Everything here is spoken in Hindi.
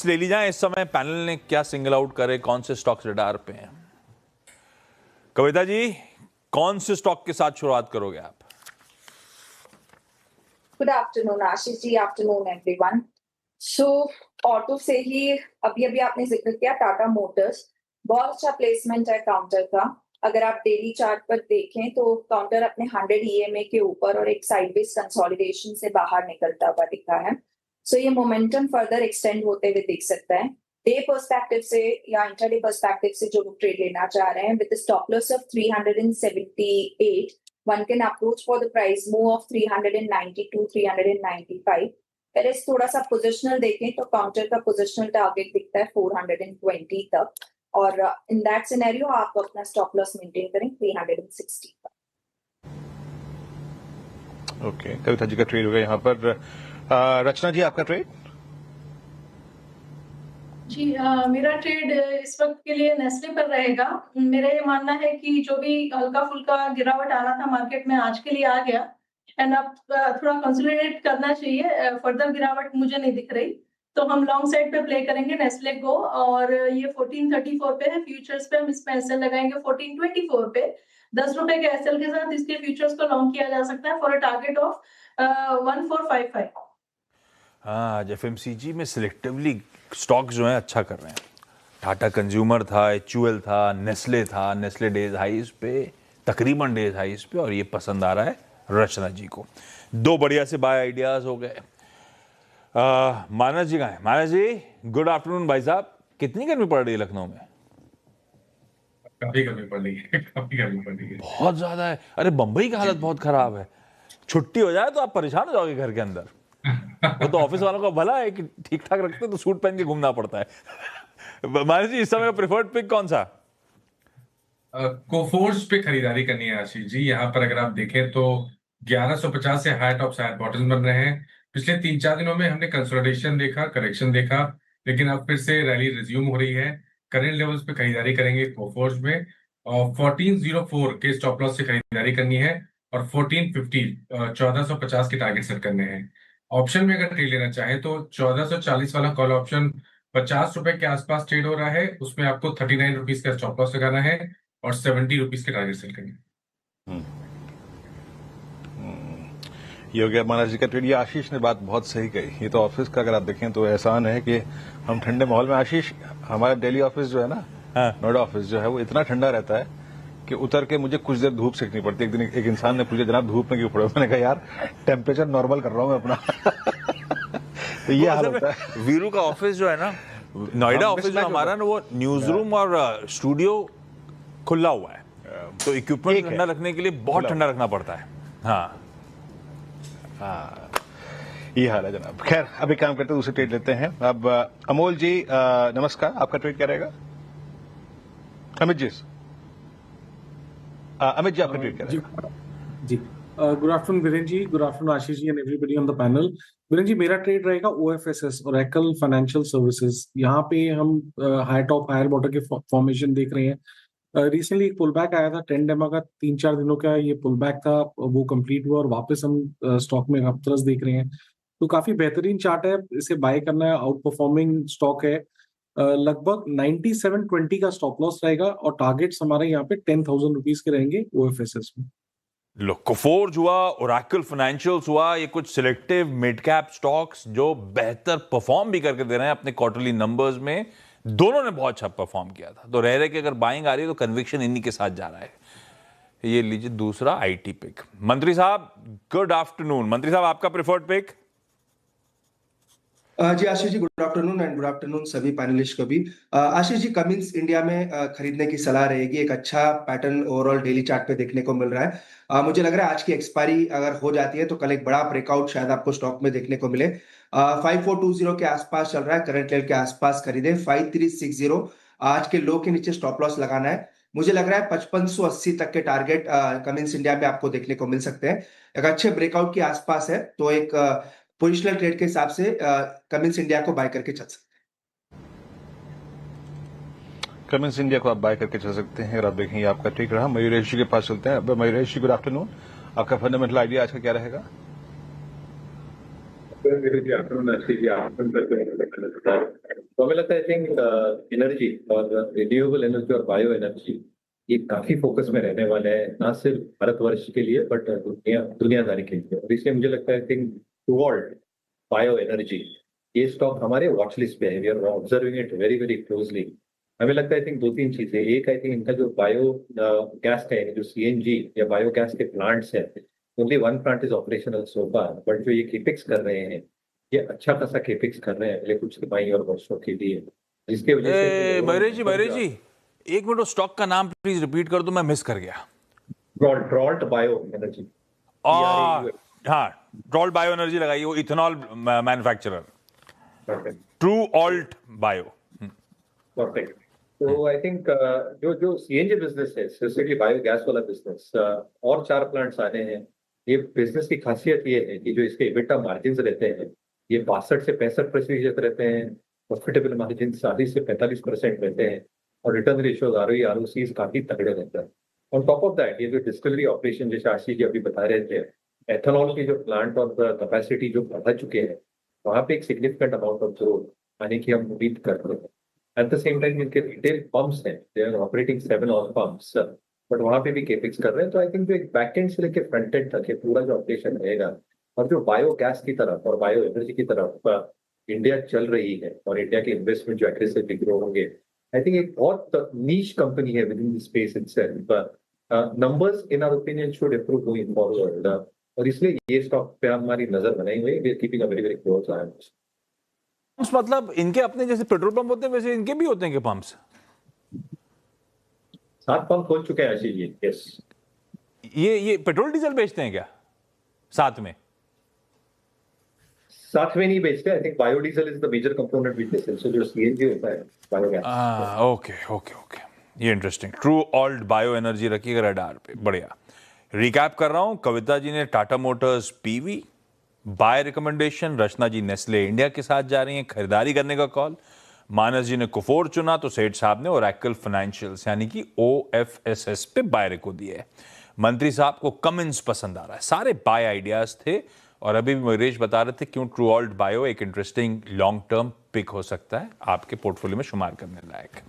ट्रेड्स ले ली जाए इस समय, पैनल ने क्या सिंगल आउट करे, कौन से स्टॉक्स रडार पे हैं? कविता जी, कौन से स्टॉक के साथ शुरुआत करोगे आप? गुड आफ्टरनून आशीष जी, आफ्टरनून एवरीवन। सो ऑटो से ही अभी आपने जिक्र किया टाटा मोटर्स, बहुत अच्छा प्लेसमेंट है काउंटर का। अगर आप डेली चार्ट पर देखें तो काउंटर अपने 100 EMA के ऊपर और एक साइडवेज कंसोलिडेशन से बाहर निकलता हुआ दिखा है। सो ये मोमेंटम फर्दर एक्सटेंड होते हुए दिख सकता है। डे पर्सपेक्टिव से या इंटरडे पर्सपेक्टिव से जो लोग ट्रेड लेना चाह रहे हैं, with stop loss of 378, one can approach for the price move of 392, 395। पर इस थोड़ा सा पोजिशनल देखें तो काउंटर का पोजिशनल टारगेट दिखता है 420 तक, और इन दैट सिनेरियो आप अपना स्टॉप लॉस मेंटेन करें 360 पर। ओके, कविता जी का ट्रेड हो गया यहाँ पर। रचना जी, आपका ट्रेड? जी, मेरा ट्रेड इस वक्त के लिए नेस्ले पर रहेगा। मेरा ये मानना है कि जो भी हल्का फुल्का गिरावट आना था मार्केट में आज के लिए आ गया, एंड अब थोड़ा कंसोलिडेट करना चाहिए। फर्दर गिरावट मुझे नहीं दिख रही, तो हम लॉन्ग साइड पे प्ले करेंगे नेस्ले को। और ये 1434 पे है, फ्यूचर्स पे हम इसमें एसएल लगाएंगे 1424 पे। 10 रुपए के एसएल के साथ इसके फ्यूचर्स को लॉन्ग किया जा सकता है फॉर अ टारगेट ऑफ 1455। हाँ, आज एफएमसीजी में सिलेक्टिवली स्टॉक जो है अच्छा कर रहे हैं। टाटा कंज्यूमर था, HUL था, नेस्ले था, नेस्ले डेज हाइज पे, तकरीबन डेज हाइज पे, और ये पसंद आ रहा है रचना जी को। दो बढ़िया से बाय आइडियाज हो गए। मानस जी कहाँ है? मानस जी, गुड आफ्टरनून भाई साहब। कितनी गर्मी पड़ रही है लखनऊ में? काफी गर्मी पड़ रही है, काफी गर्मी पड़ रही है, बहुत ज्यादा है। अरे बंबई की हालत बहुत खराब है। छुट्टी हो जाए तो आप परेशान हो जाओगे घर के अंदर। वो तो ऑफिस वालों का भला है कि ठीक ठाक रखते तो सूट पहन के घूमना पड़ता है। मानस जी, इस समय प्रेफर्ड पिक कौन सा? कोफोर्स पे खरीदारी करनी है आशीष जी। यहाँ पर अगर आप देखें तो 1150 से हाई टॉप हाई बॉटम बन रहे हैं। पिछले 3-4 दिनों में हमने कंसोलिडेशन देखा, करेक्शन देखा, लेकिन अब फिर से रैली रिज्यूम हो रही है। करेंट लेवल्स पे खरीदारी करेंगे कोफोर्स में, और 1404 के स्टॉप लॉस से खरीदारी करनी है, और 1450 1450 के टारगेट सेट करने हैं। ऑप्शन में अगर ट्रेड लेना चाहे तो 1440 वाला कॉल ऑप्शन 50 रुपए के आसपास ट्रेड हो रहा है, उसमें आपको 39 रुपीज का स्टॉप लॉस लगाना है और 70 रुपीज के टारगेट सेल करनी। ये हो गया मानस जी का ट्रेड। ये आशीष ने बात बहुत सही कही। ये तो ऑफिस का अगर आप देखें तो एहसान है कि हम ठंडे माहौल में। आशीष, हमारा दिल्ली ऑफिस जो है ना, नोएडा ऑफिस जो है, वो इतना ठंडा रहता है कि उतर के मुझे कुछ देर धूप सेकनी पड़ती है। एक दिन एक इंसान ने पूछा, जनाब धूप में क्यों पड़े? मैंने कहा यार टेम्परेचर नॉर्मल कर रहा हूं मैं अपना। तो ये हाल होता है। वीरू का ऑफिस जो है ना, नोएडा ऑफिस जो हमारा ना, वो न्यूज रूम और स्टूडियो खुला हुआ है, तो इक्विपमेंट ठंडा रखने के लिए बहुत ठंडा रखना पड़ता है। हाँ, ये हाल है जनाब। खैर, अभी काम करते दूसरे ट्रेड लेते हैं। अब अमोल जी, नमस्कार, आपका ट्रेड क्या रहेगा? अमित जी, अमित जी, आपका ट्रेड क्या रहेगा? जी, good afternoon Viren ji, good afternoon Ashish ji and everybody on the panel. Viren ji, मेरा ट्रेड रहेगा OFSS, ओरेकल फाइनेंशियल सर्विसेज। यहाँ पे हम हाई टॉप हायर बॉटम के फॉर्मेशन देख रहे हैं। रिसेंटली एक पुल बैक आया था 10 डेमा का, 3-4 दिनों का ये पुल बैक था, वो कंप्लीट हुआ और वापस हम स्टॉक में अपतरस देख रहे हैं। तो काफी बेहतरीन चार्ट है, इसे बाय करना है। आउट परफॉर्मिंग स्टॉक है। लगभग 9720 का स्टॉप लॉस रहेगा और टारगेट्स हमारे यहाँ पे 10,000 रुपीज के रहेंगे OFSS में। लो, कोफोर्ज हुआ, ओरेकल फाइनेंशियल्स हुआ, ये कुछ सिलेक्टिव मिड कैप स्टॉक्स जो बेहतर परफॉर्म भी करके दे रहे हैं अपने क्वार्टरली नंबर्स में। दोनों ने बहुत अच्छा परफॉर्म किया था, तो रह रहे कि अगर बाइंग आ रही है तो कन्विक्शन इन्हीं के साथ जा रहा है। ये लीजिए दूसरा IT पिक। मंत्री साहब, गुड आफ्टरनून। मंत्री साहब, आपका प्रेफर्ड पिक? जी Ashish ji, good afternoon and good afternoon सभी पैनलिस्ट को भी। आशीष जी, कमिंस इंडिया में खरीदने की सलाह रहेगी। एक अच्छा पैटर्न ओवरऑल डेली चार्ट पे देखने को मिल रहा है। मुझे लग रहा है आज की एक्सपायरी अगर हो जाती है तो कल एक बड़ा ब्रेकआउट शायद आपको स्टॉक में देखने को मिले। 5420 के आसपास चल रहा है, करंट लेवल के आसपास खरीदे। 5360 आज के लो के नीचे स्टॉप लॉस लगाना है। मुझे लग रहा है 5580 तक के टारगेट कमिंस इंडिया में आपको देखने को मिल सकते हैं। एक अच्छे ब्रेकआउट के आसपास है तो एक पोजिशनल ट्रेड के हिसाब से कमिंस इंडिया को बाय करके चल सकते हैं। कमिंस इंडिया को आप बाय करके चल सकते हैं। और आप देखेंगे आपका ठीक रहा। मयूरेश जी के पास चलते हैं। मयूरेश जी, गुड आफ्टरनून, आपका फंडामेंटल आइडिया आज का क्या रहेगा? तो हमें लगता है आई थिंक एनर्जी और रिन्यूएबल एनर्जी और बायो एनर्जी ये काफी फोकस में रहने वाले हैं, ना सिर्फ भारतवर्ष के लिए बट दुनियादारी के लिए। और इसलिए मुझे लगता है I think toward bio energy ये स्टॉक हमारे वॉच लिस्ट पे है, we are observing it very very closely. हमें लगता है आई थिंक दो तीन चीजें, एक आई थिंक इनका जो बायो गैस का है, जो सीएनजी या बायो गैस के प्लांट्स है, only one plant is operational so far, but जो ये केपिक्स कर रहे हैं ये अच्छा खासा केपिक्स कर रहे हैं अगले कुछ तिमाही और वर्षों के लिए, जिसके वजह से मयूरेश जी एक मिनट, स्टॉक का नाम प्लीज रिपीट कर दो, मैं मिस कर गया। ड्रॉल्ट बायो एनर्जी। हाँ, ड्रॉल्ट बायो एनर्जी लगाई, वो ethanol manufacturer, true alt bio. Perfect. तो आई थिंक जो सीएनजी बिजनेस है, स्पेसिफिकली बायोगैस वाला बिजनेस, और 4 प्लांट्स आने हैं। ये बिजनेस की खासियत ये है कि जो इसके EBITDA मार्जिन रहते हैं ये 62 से 65% रहते हैं, प्रॉफिटेबल मार्जिन 40 से 45% रहते हैं, और रिटर्न रेशियोज ROE काफी तगड़े रहते हैं। ऑन टॉप ऑफ दैट ये जो डिस्टिलरी ऑपरेशन जैसे आशीष जी अभी बता रहे थे, एथेनॉल के जो प्लांट और कैपेसिटी जो बढ़ा चुके हैं, वहाँ पे एक सिग्निफिकेंट अमाउंट ऑफ ग्रोथ आने की हम उम्मीद करते हैं। एट द सेम टाइम जिनके रिटेल पंप्स हैं, they are operating 7 all pumps, but वहाँ पे भी केपिक्स कर रहे हैं। तो आई थिंक जो एक बैक एंड से लेके फ्रंट एंड तक पूरा जो ऑपरेशन रहेगा, और जो बायो गैस की तरफ और बायो एनर्जी की तरफ इंडिया चल रही है, और इंडिया के इन्वेस्टमेंट जो एग्रेसिवली ग्रो होंगे, आई थिंक एक बहुत नीश कंपनी है within the space itself. Numbers in our opinion should improve going forward, और इसलिए ये स्टॉक पे हमारी नजर बनाई हुई है। We are keeping a very very close eye. मतलब इनके अपने जैसे पेट्रोल पंप होते हैं वैसे इनके भी होते हैं क्या पंप्स? 7 पंप खोल चुके हैं आशीष जी। यस, ये पेट्रोल डीजल बेचते हैं क्या साथ में? साथ में नहीं बेचते। I think biodiesel is the major component which this, so जो सीएनजी होता है बायोगैस। ओके, ये interesting. TruAlt bioenergy रखिएगा रडार पे। बढ़िया रिकैप कर रहा हूं। कविता जी ने Tata motors PV buy recommendation, Rachna ji Nestle India के साथ जा रही हैं, खरीदारी करने का कॉल। मानस जी ने कुफोर चुना, तो सेठ साहब ने ओरेकल फाइनेंशियल्स यानी कि OFSS पे बाय रिको दिए है। मंत्री साहब को कमिंस पसंद आ रहा है। सारे बाय आइडियाज थे, और अभी भी मयूरेश बता रहे थे क्यों ट्रू ऑल्ट बायो एक इंटरेस्टिंग लॉन्ग टर्म पिक हो सकता है, आपके पोर्टफोलियो में शुमार करने लायक।